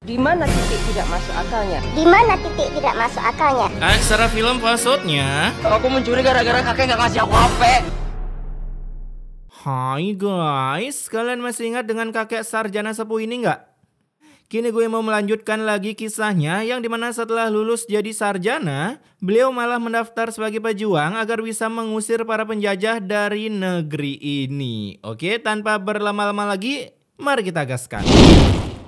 Di mana titik tidak masuk akalnya? Di mana titik tidak masuk akalnya? Secara film maksudnya. Aku mencuri gara-gara kakek nggak kasih aku HP. Hai guys, kalian masih ingat dengan kakek sarjana sepuh ini nggak? Kini gue mau melanjutkan lagi kisahnya yang dimana setelah lulus jadi sarjana, beliau malah mendaftar sebagai pejuang agar bisa mengusir para penjajah dari negeri ini. Oke, tanpa berlama-lama lagi, mari kita gaskan.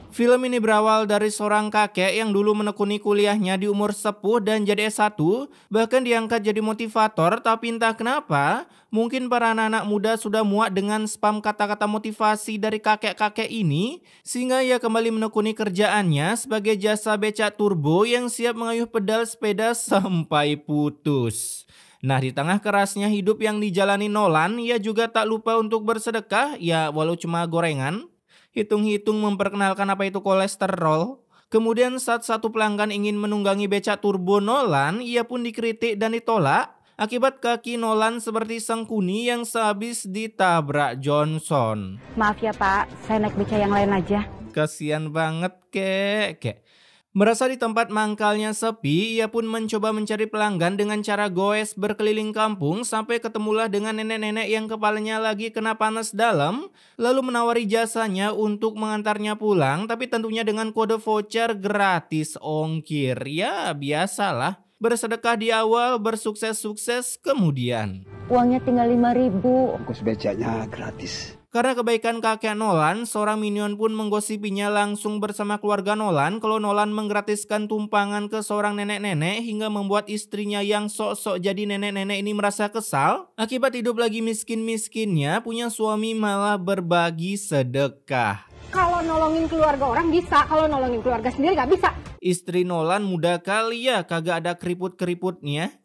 Film ini berawal dari seorang kakek yang dulu menekuni kuliahnya di umur sepuh dan jadi S1, bahkan diangkat jadi motivator, tapi entah kenapa, mungkin para anak-anak muda sudah muak dengan spam kata-kata motivasi dari kakek-kakek ini, sehingga ia kembali menekuni kerjaannya sebagai jasa becak turbo yang siap mengayuh pedal sepeda sampai putus. Nah, di tengah kerasnya hidup yang dijalani Nolan, ia juga tak lupa untuk bersedekah, ya walau cuma gorengan. Hitung-hitung memperkenalkan apa itu kolesterol. Kemudian saat satu pelanggan ingin menunggangi becak turbo Nolan, ia pun dikritik dan ditolak. Akibat kaki Nolan seperti sangkuni yang sehabis ditabrak Johnson. Maaf ya Pak, saya naik beca yang lain aja. Kasian banget kek. Merasa di tempat mangkalnya sepi, ia pun mencoba mencari pelanggan dengan cara goes berkeliling kampung sampai ketemulah dengan nenek-nenek yang kepalanya lagi kena panas dalam, lalu menawari jasanya untuk mengantarnya pulang, tapi tentunya dengan kode voucher gratis ongkir. Ya, biasalah. Bersedekah di awal, bersukses-sukses kemudian. Uangnya tinggal 5.000. Ongkos becaknya gratis. Karena kebaikan kakek Nolan, seorang minion pun menggosipinya langsung bersama keluarga Nolan kalau Nolan menggratiskan tumpangan ke seorang nenek-nenek hingga membuat istrinya yang sok-sok jadi nenek-nenek ini merasa kesal. Akibat hidup lagi miskin-miskinnya, punya suami malah berbagi sedekah. Kalau nolongin keluarga orang bisa, kalau nolongin keluarga sendiri nggak bisa. Istri Nolan muda kali ya, kagak ada keriput-keriputnya.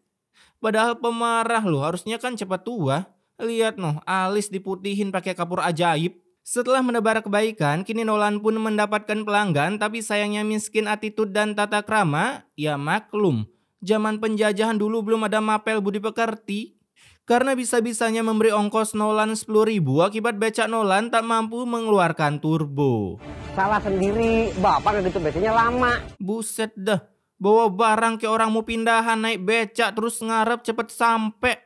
Padahal pemarah loh, harusnya kan cepat tua. Lihat noh, alis diputihin pakai kapur ajaib. Setelah menebar kebaikan, kini Nolan pun mendapatkan pelanggan, tapi sayangnya miskin attitude dan tata krama. Ya maklum, zaman penjajahan dulu belum ada mapel budi pekerti. Karena bisa-bisanya memberi ongkos Nolan 10.000 akibat becak Nolan tak mampu mengeluarkan turbo. Salah sendiri, bapak gitu becanya lama. Buset dah, bawa barang kayak orang mau pindahan naik becak terus ngarep cepet sampai.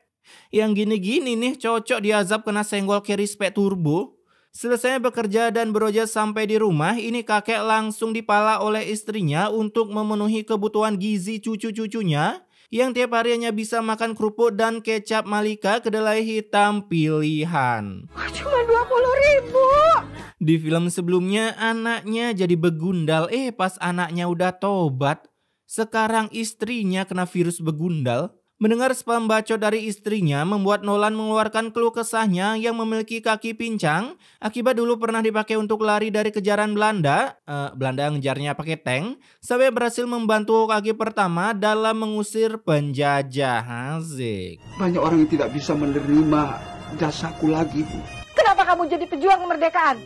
Yang gini-gini nih cocok diazab kena senggol carry spek turbo. Selesai bekerja dan beroja sampai di rumah, ini kakek langsung dipala oleh istrinya untuk memenuhi kebutuhan gizi cucu-cucunya yang tiap hari hanya bisa makan kerupuk dan kecap Malika kedelai hitam pilihan. Cuma 20.000. Di film sebelumnya anaknya jadi begundal, pas anaknya udah tobat, sekarang istrinya kena virus begundal. Mendengar spam bacot dari istrinya membuat Nolan mengeluarkan keluh kesahnya yang memiliki kaki pincang akibat dulu pernah dipakai untuk lari dari kejaran Belanda. Belanda ngejarnya pakai tank sampai berhasil membantu kaki pertama dalam mengusir penjajah. Asik. Banyak orang yang tidak bisa menerima jasaku lagi, Bu. Kenapa kamu jadi pejuang kemerdekaan?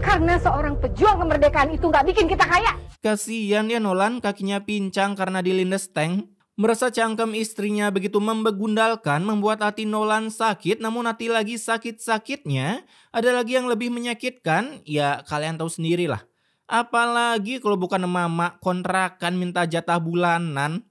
Karena seorang pejuang kemerdekaan itu nggak bikin kita kaya. Kasian ya Nolan, kakinya pincang karena dilindas tank. Merasa cangkem istrinya begitu membegundalkan membuat hati Nolan sakit, namun hati lagi sakit-sakitnya ada lagi yang lebih menyakitkan, ya kalian tahu sendirilah. Apalagi kalau bukan mama kontrakan minta jatah bulanan.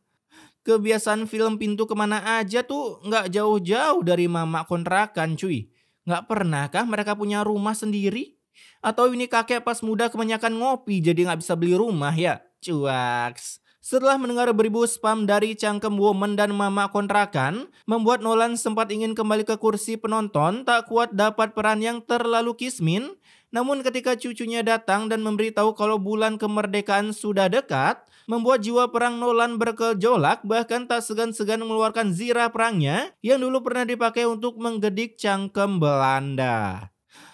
Kebiasaan film pintu kemana aja tuh nggak jauh-jauh dari mama kontrakan cuy. Nggak pernahkah mereka punya rumah sendiri? Atau ini kakek pas muda kebanyakan ngopi jadi nggak bisa beli rumah ya? Cuaks. Setelah mendengar beribu spam dari cangkem woman dan mama kontrakan, membuat Nolan sempat ingin kembali ke kursi penonton, tak kuat dapat peran yang terlalu kismin. Namun ketika cucunya datang dan memberitahu kalau bulan kemerdekaan sudah dekat, membuat jiwa perang Nolan bergejolak, bahkan tak segan-segan mengeluarkan zirah perangnya yang dulu pernah dipakai untuk menggedik cangkem Belanda.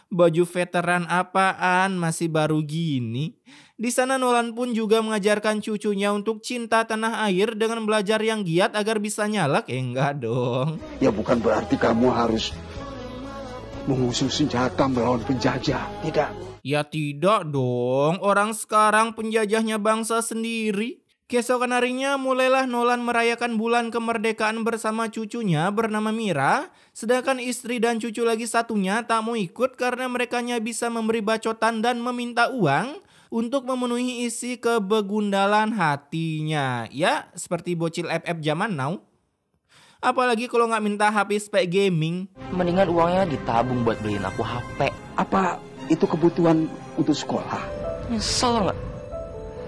Baju veteran apaan masih baru gini? Di sana Nolan pun juga mengajarkan cucunya untuk cinta tanah air dengan belajar yang giat agar bisa nyalak. Enggak dong. Ya bukan berarti kamu harus mengusung senjata melawan penjajah. Tidak. Ya tidak dong. Orang sekarang penjajahnya bangsa sendiri. Keesokan harinya mulailah Nolan merayakan bulan kemerdekaan bersama cucunya bernama Mira. Sedangkan istri dan cucu lagi satunya tak mau ikut karena merekanya bisa memberi bacotan dan meminta uang. untuk memenuhi isi kebegundalan hatinya. Ya, seperti bocil FF zaman now. Apalagi kalau nggak minta HP spek gaming. Mendingan uangnya ditabung buat beliin aku HP. Apa itu kebutuhan untuk sekolah? Nyesel nggak?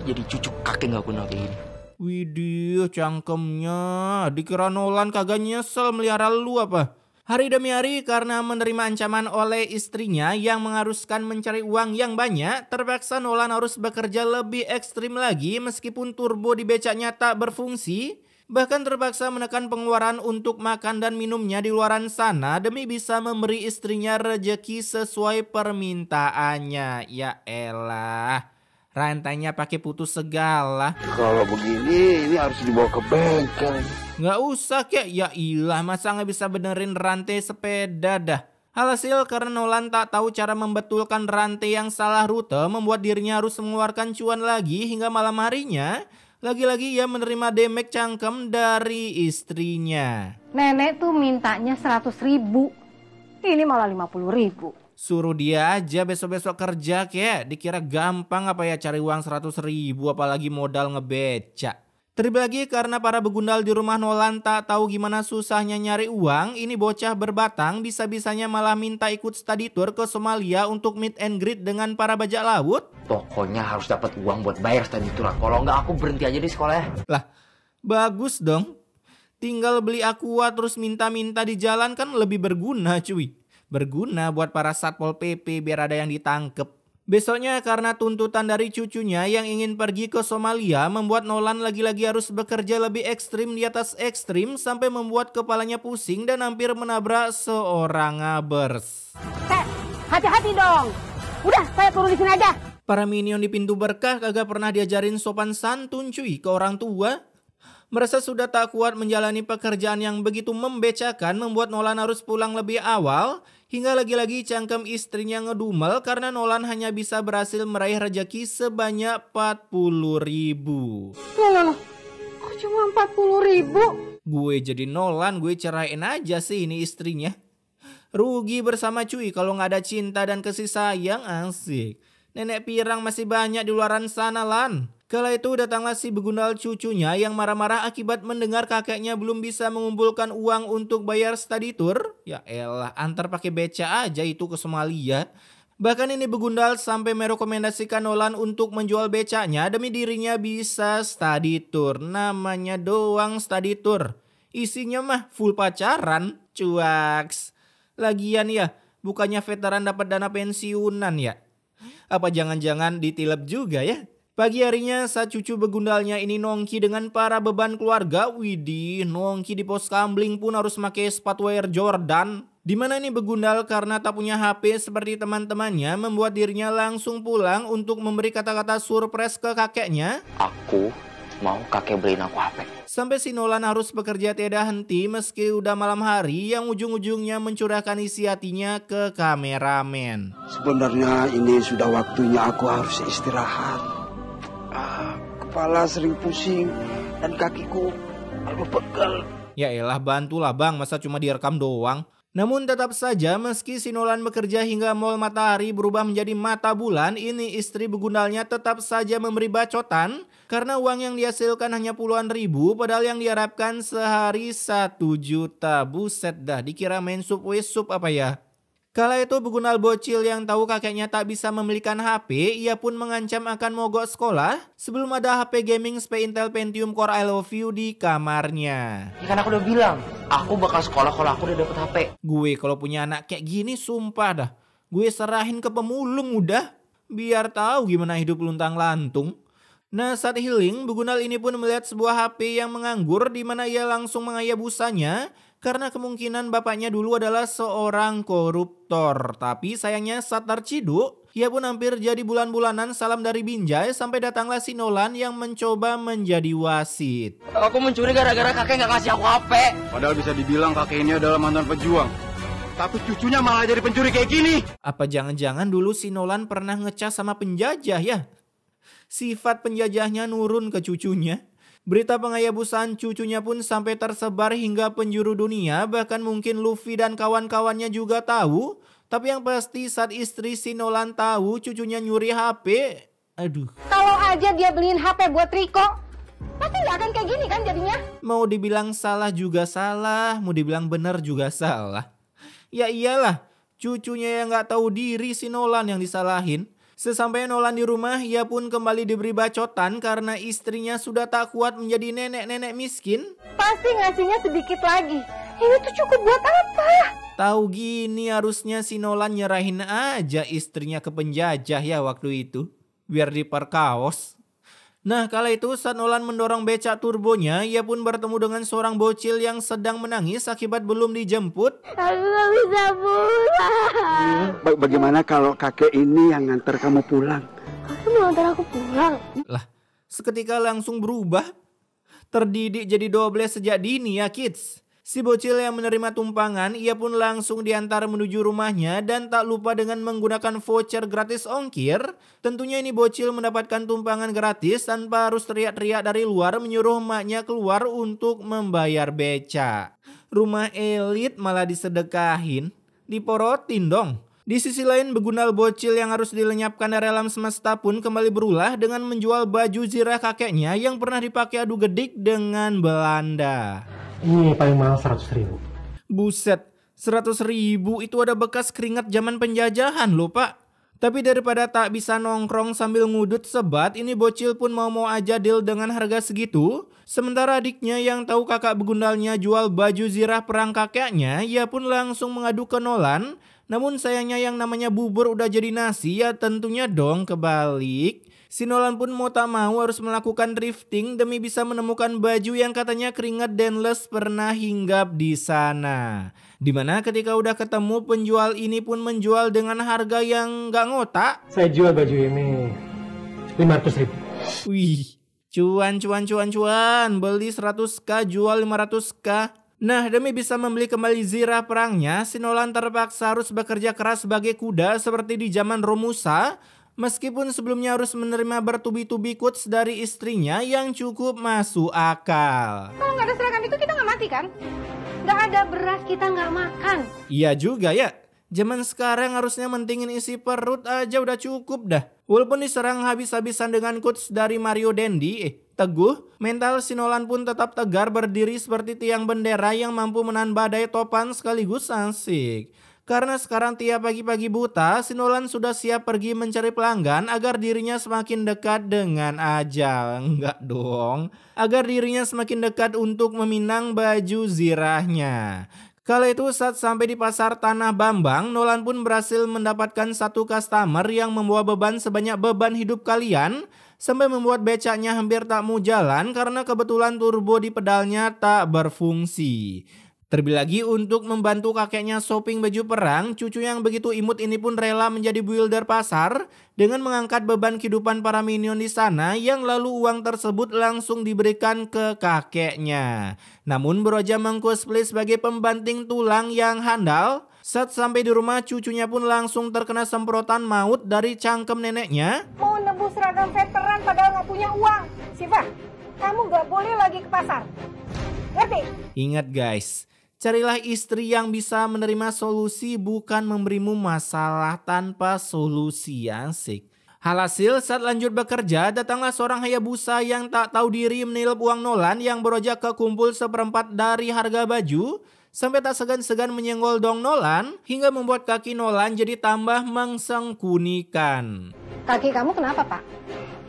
Jadi cucu kakek nggak guna kayak gini. Widih, cangkemnya. Dikira Nolan kagak nyesel melihara lu apa? Hari demi hari karena menerima ancaman oleh istrinya yang mengharuskan mencari uang yang banyak, terpaksa Nolan harus bekerja lebih ekstrim lagi meskipun turbo di becaknya tak berfungsi. Bahkan terpaksa menekan pengeluaran untuk makan dan minumnya di luaran sana demi bisa memberi istrinya rejeki sesuai permintaannya. Ya elah, rantainya pakai putus segala. Kalau begini, ini harus dibawa ke bengkel. Nggak usah kek, ya ilah masa nggak bisa benerin rantai sepeda dah. Alhasil karena Nolan tak tahu cara membetulkan rantai yang salah rute membuat dirinya harus mengeluarkan cuan lagi hingga malam harinya. Lagi-lagi ia menerima damage cangkem dari istrinya. Nenek tuh mintanya 100.000. Ini malah 50.000. Suruh dia aja besok-besok kerja kek. Dikira gampang apa ya cari uang 100.000 apalagi modal ngebecak. Terlebih lagi karena para begundal di rumah Nolan tak tahu gimana susahnya nyari uang, ini bocah berbatang bisa-bisanya malah minta ikut study tour ke Somalia untuk meet and greet dengan para bajak laut. Pokoknya harus dapat uang buat bayar study tour. Kalau nggak aku berhenti aja di sekolah ya. Lah, bagus dong. Tinggal beli aqua terus minta-minta di jalan kan lebih berguna cuy. Berguna buat para Satpol PP biar ada yang ditangkep. Besoknya karena tuntutan dari cucunya yang ingin pergi ke Somalia membuat Nolan lagi-lagi harus bekerja lebih ekstrim di atas ekstrim sampai membuat kepalanya pusing dan hampir menabrak seorang ngabers. Hati-hati dong. Udah, saya turun di sini aja. Para minion di pintu berkah kagak pernah diajarin sopan santun cuy ke orang tua. Merasa sudah tak kuat menjalani pekerjaan yang begitu membecakan membuat Nolan harus pulang lebih awal. Hingga lagi-lagi cangkem istrinya ngedumel karena Nolan hanya bisa berhasil meraih rejeki sebanyak 40.000. Loh, kok cuma 40.000? Gue jadi Nolan, gue ceraiin aja sih ini istrinya. Rugi bersama cuy kalau nggak ada cinta dan kasih sayang, asik. Nenek pirang masih banyak di luaran sana Lan. Kala itu datanglah si begundal cucunya yang marah-marah akibat mendengar kakeknya belum bisa mengumpulkan uang untuk bayar study tour. Ya elah, antar pakai beca aja itu ke Somalia. Bahkan ini begundal sampai merekomendasikan Nolan untuk menjual becanya demi dirinya bisa study tour. Namanya doang study tour. Isinya mah full pacaran, cuaks. Lagian ya, bukannya veteran dapat dana pensiunan ya? Apa jangan-jangan ditilep juga ya? Pagi harinya saat cucu begundalnya ini nongki dengan para beban keluarga, widih, nongki di pos kambling pun harus pakai sepatu Air Jordan. Dimana ini begundal karena tak punya HP seperti teman-temannya membuat dirinya langsung pulang untuk memberi kata-kata surprise ke kakeknya. Aku mau kakek beliin aku HP. Sampai si Nolan harus bekerja tiada henti meski udah malam hari yang ujung-ujungnya mencurahkan isi hatinya ke kameramen. Sebenarnya ini sudah waktunya aku harus istirahat. Kepala sering pusing dan kakiku pegel. Ya elah, bantulah bang, masa cuma direkam doang. Namun tetap saja meski si Nolan bekerja hingga mall matahari berubah menjadi mata bulan, ini istri begundalnya tetap saja memberi bacotan karena uang yang dihasilkan hanya puluhan ribu padahal yang diharapkan sehari 1 juta. Buset dah, dikira main sup apa ya? Kala itu begundal bocil yang tahu kakeknya tak bisa membelikan HP, ia pun mengancam akan mogok sekolah sebelum ada HP gaming spek Intel Pentium Core I Love You di kamarnya. Ya kan aku udah bilang, aku bakal sekolah kalau aku udah dapet HP. Gue kalau punya anak kayak gini sumpah dah, gue serahin ke pemulung udah, biar tahu gimana hidup luntang lantung. Nah saat healing, begundal ini pun melihat sebuah HP yang menganggur di mana ia langsung mengayabusanya. Karena kemungkinan bapaknya dulu adalah seorang koruptor. Tapi sayangnya saat terciduk, ia pun hampir jadi bulan-bulanan salam dari Binjai sampai datanglah si Nolan yang mencoba menjadi wasit. Aku mencuri gara-gara kakek nggak ngasih aku HP. Padahal bisa dibilang kakek ini adalah mantan pejuang. Tapi cucunya malah jadi pencuri kayak gini. Apa jangan-jangan dulu si Nolan pernah ngecas sama penjajah ya? Sifat penjajahnya nurun ke cucunya. Berita pengayabusan cucunya pun sampai tersebar hingga penjuru dunia, bahkan mungkin Luffy dan kawan-kawannya juga tahu. Tapi yang pasti saat istri si Nolan tahu cucunya nyuri HP, Aduh. Kalau aja dia beliin HP buat Riko, pasti nggak akan kayak gini kan jadinya. Mau dibilang salah juga salah, mau dibilang benar juga salah. Ya iyalah, cucunya yang nggak tahu diri si Nolan yang disalahin. Sesampai Nolan di rumah, ia pun kembali diberi bacotan karena istrinya sudah tak kuat menjadi nenek-nenek miskin. Pasti ngasihnya sedikit lagi. Ini tuh cukup buat apa? Tahu gini harusnya si Nolan nyerahin aja istrinya ke penjajah ya waktu itu. Biar diperkaos. Nah kala itu saat Nolan mendorong becak turbonya, ia pun bertemu dengan seorang bocil yang sedang menangis akibat belum dijemput. Aku gak bisa pulang. Bagaimana kalau kakek ini yang nganter kamu pulang? Kamu mau antar aku pulang? Lah, seketika langsung berubah. Terdidik jadi dobles sejak dini ya kids. Si bocil yang menerima tumpangan, ia pun langsung diantar menuju rumahnya dan tak lupa dengan menggunakan voucher gratis ongkir. Tentunya ini bocil mendapatkan tumpangan gratis tanpa harus teriak-teriak dari luar menyuruh emaknya keluar untuk membayar beca. Rumah elit malah disedekahin, diporotin dong. Di sisi lain begundal bocil yang harus dilenyapkan dari alam semesta pun kembali berulah dengan menjual baju zirah kakeknya yang pernah dipakai adu gedik dengan Belanda. Ini paling mahal 100.000. Buset, 100.000 itu ada bekas keringat zaman penjajahan loh pak. Tapi daripada tak bisa nongkrong sambil ngudut sebat, ini bocil pun mau-mau aja deal dengan harga segitu. Sementara adiknya yang tahu kakak begundalnya jual baju zirah perang kakeknya, ia pun langsung mengadu ke Nolan. Namun sayangnya yang namanya bubur udah jadi nasi ya tentunya dong kebalik. Si Nolan pun mau tak mau harus melakukan drifting demi bisa menemukan baju yang katanya keringat Denles pernah hinggap di sana. Dimana ketika udah ketemu penjual ini pun menjual dengan harga yang gak ngotak. Saya jual baju ini 500.000. Wih, cuan. Beli 100k jual 500k. Nah demi bisa membeli kembali zirah perangnya, si Nolan terpaksa harus bekerja keras sebagai kuda seperti di zaman Romusa. Meskipun sebelumnya harus menerima bertubi-tubi quotes dari istrinya yang cukup masuk akal. Kalau nggak ada seragam itu kita nggak mati kan? Nggak ada beras kita nggak makan. Iya juga ya. Zaman sekarang harusnya mentingin isi perut aja udah cukup dah. Walaupun diserang habis-habisan dengan quotes dari Mario Dendi, teguh, mental si Nolan pun tetap tegar berdiri seperti tiang bendera yang mampu menahan badai topan sekaligus asik. Karena sekarang tiap pagi-pagi buta, si Nolan sudah siap pergi mencari pelanggan agar dirinya semakin dekat dengan ajal. Enggak dong. Agar dirinya semakin dekat untuk meminang baju zirahnya. Kala itu saat sampai di pasar Tanah Bambang, Nolan pun berhasil mendapatkan satu customer yang membawa beban sebanyak beban hidup kalian. Sampai membuat becaknya hampir tak mau jalan karena kebetulan turbo di pedalnya tak berfungsi. Terlebih lagi untuk membantu kakeknya shopping baju perang, cucu yang begitu imut ini pun rela menjadi builder pasar dengan mengangkat beban kehidupan para minion di sana yang lalu uang tersebut langsung diberikan ke kakeknya. Namun beroja mengcosplay sebagai pembanting tulang yang handal, saat sampai di rumah cucunya pun langsung terkena semprotan maut dari cangkem neneknya. Mau nebus seragam veteran padahal nggak punya uang. Siva, kamu nggak boleh lagi ke pasar. Ngerti? Ingat guys. Carilah istri yang bisa menerima solusi bukan memberimu masalah tanpa solusi, asik. Alhasil saat lanjut bekerja datanglah seorang Hayabusa yang tak tahu diri menilap uang Nolan yang berojak ke kumpul seperempat dari harga baju. Sampai tak segan-segan menyenggol dong Nolan hingga membuat kaki Nolan jadi tambah mengsengkunikan. Kaki kamu kenapa pak?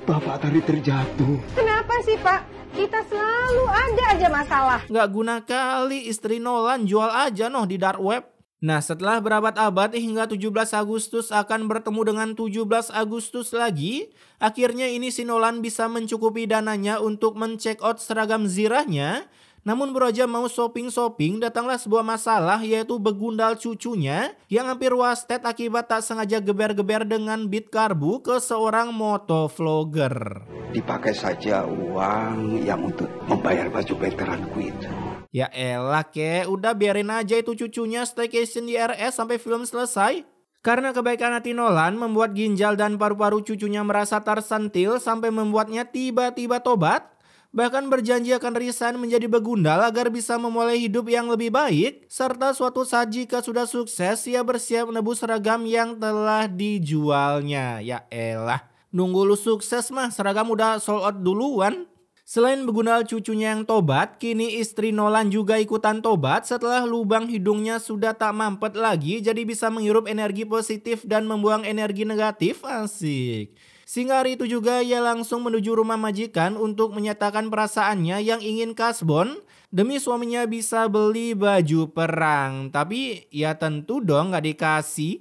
Bapak tadi terjatuh. Kenapa sih pak? Kita selalu ada aja masalah. Nggak guna kali istri Nolan jual aja noh di dark web. Nah setelah berabad-abad hingga 17 Agustus akan bertemu dengan 17 Agustus lagi. Akhirnya ini si Nolan bisa mencukupi dananya untuk men-check out seragam zirahnya. Namun beroja mau shopping-shopping datanglah sebuah masalah yaitu begundal cucunya yang hampir wasted akibat tak sengaja geber-geber dengan bit karbu ke seorang motovlogger. Dipakai saja uang yang untuk membayar baju veteranku itu. Ya elah kek, udah biarin aja itu cucunya staycation di RS sampai film selesai. Karena kebaikan hati Nolan membuat ginjal dan paru-paru cucunya merasa tersentil sampai membuatnya tiba-tiba tobat. Bahkan berjanji akan resign menjadi begundal agar bisa memulai hidup yang lebih baik. Serta suatu saat jika sudah sukses, ia bersiap menebus seragam yang telah dijualnya. Ya elah, Nunggu lu sukses mah seragam udah sold out duluan. Selain Begundal cucunya yang tobat, kini istri Nolan juga ikutan tobat setelah lubang hidungnya sudah tak mampet lagi jadi bisa menghirup energi positif dan membuang energi negatif. Asik. Sehingga hari itu juga ia langsung menuju rumah majikan untuk menyatakan perasaannya yang ingin kasbon demi suaminya bisa beli baju perang. Tapi ya tentu dong gak dikasih.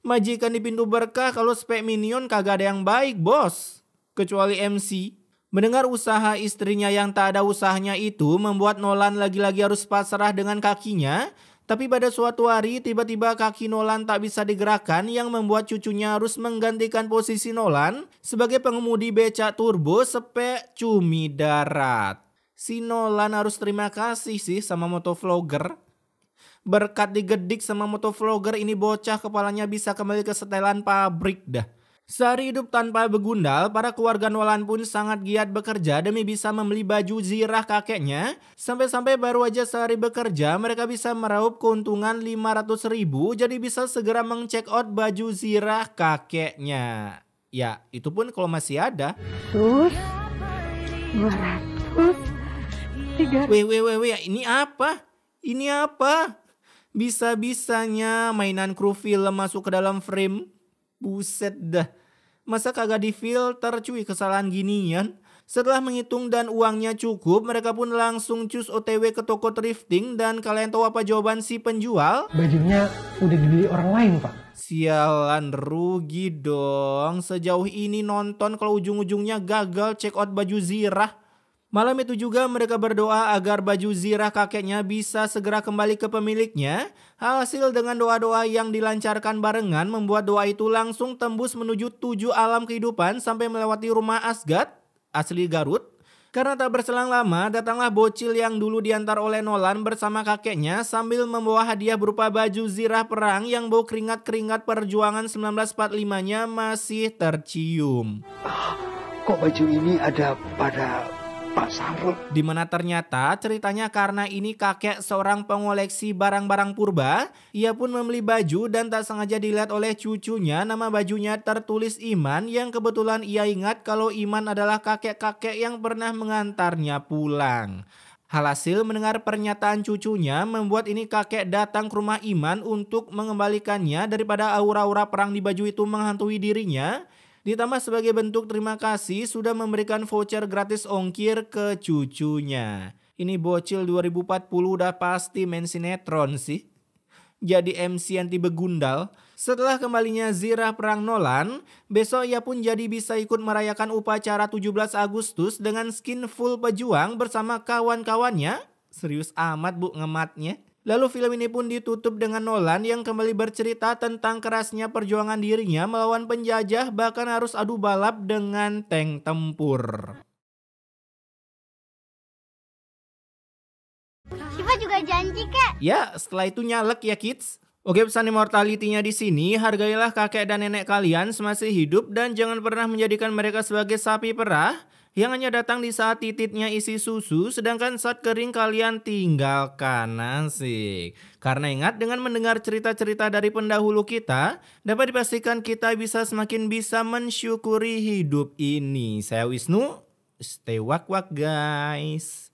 Majikan di pintu berkah kalau spek minion kagak ada yang baik bos. Kecuali MC. Mendengar usaha istrinya yang tak ada usahanya itu membuat Nolan lagi-lagi harus pasrah dengan kakinya. Tapi pada suatu hari tiba-tiba kaki Nolan tak bisa digerakkan yang membuat cucunya harus menggantikan posisi Nolan sebagai pengemudi becak turbo spek cumi darat. Si Nolan harus terima kasih sih sama motovlogger. Berkat digedik sama motovlogger ini bocah kepalanya bisa kembali ke setelan pabrik dah. Sehari hidup tanpa begundal, para keluarga Nolan pun sangat giat bekerja demi bisa membeli baju zirah kakeknya. Sampai-sampai baru aja sehari bekerja mereka bisa meraup keuntungan 500.000 jadi bisa segera mengcheck out baju zirah kakeknya. Ya itu pun kalau masih ada. 200, 300. Weh, ini apa? Ini apa? Bisa-bisanya mainan kru film masuk ke dalam frame. Buset dah. Masa kagak difilter cuy kesalahan ginian? Setelah menghitung dan uangnya cukup, mereka pun langsung cus OTW ke toko thrifting. Dan kalian tahu apa jawaban si penjual? Bajunya udah dibeli orang lain, Pak. Sialan, rugi dong. Sejauh ini nonton kalau ujung-ujungnya gagal check out baju zirah. Malam itu juga mereka berdoa agar baju zirah kakeknya bisa segera kembali ke pemiliknya. Hasil dengan doa-doa yang dilancarkan barengan membuat doa itu langsung tembus menuju 7 alam kehidupan sampai melewati rumah Asgard, asli Garut. Karena tak berselang lama datanglah bocil yang dulu diantar oleh Nolan bersama kakeknya sambil membawa hadiah berupa baju zirah perang yang bau keringat-keringat perjuangan 1945-nya masih tercium. Kok baju ini ada pada Pak Sarot? Dimana ternyata ceritanya karena ini kakek seorang pengoleksi barang-barang purba, ia pun membeli baju dan tak sengaja dilihat oleh cucunya nama bajunya tertulis Iman yang kebetulan ia ingat kalau Iman adalah kakek-kakek yang pernah mengantarnya pulang. Alhasil mendengar pernyataan cucunya membuat ini kakek datang ke rumah Iman untuk mengembalikannya daripada aura-aura perang di baju itu menghantui dirinya. Ditambah sebagai bentuk terima kasih sudah memberikan voucher gratis ongkir ke cucunya. Ini bocil 2040 udah pasti main sinetron sih. Jadi MC anti begundal. Setelah kembalinya zirah perang Nolan, besok ia pun jadi bisa ikut merayakan upacara 17 Agustus dengan skin full pejuang bersama kawan-kawannya. Serius amat bu ngematnya. Lalu film ini pun ditutup dengan Nolan yang kembali bercerita tentang kerasnya perjuangan dirinya melawan penjajah bahkan harus adu balap dengan tank tempur. Siva juga janji kek. Ya, setelah itu nyalek ya kids. Oke, pesan immortality-nya di sini, hargailah kakek dan nenek kalian semasih hidup dan jangan pernah menjadikan mereka sebagai sapi perah yang hanya datang di saat tititnya isi susu sedangkan saat kering kalian tinggalkan. Asik. Karena ingat dengan mendengar cerita-cerita dari pendahulu kita dapat dipastikan kita bisa semakin bisa mensyukuri hidup ini. Saya Wisnu, stay wak-wak guys.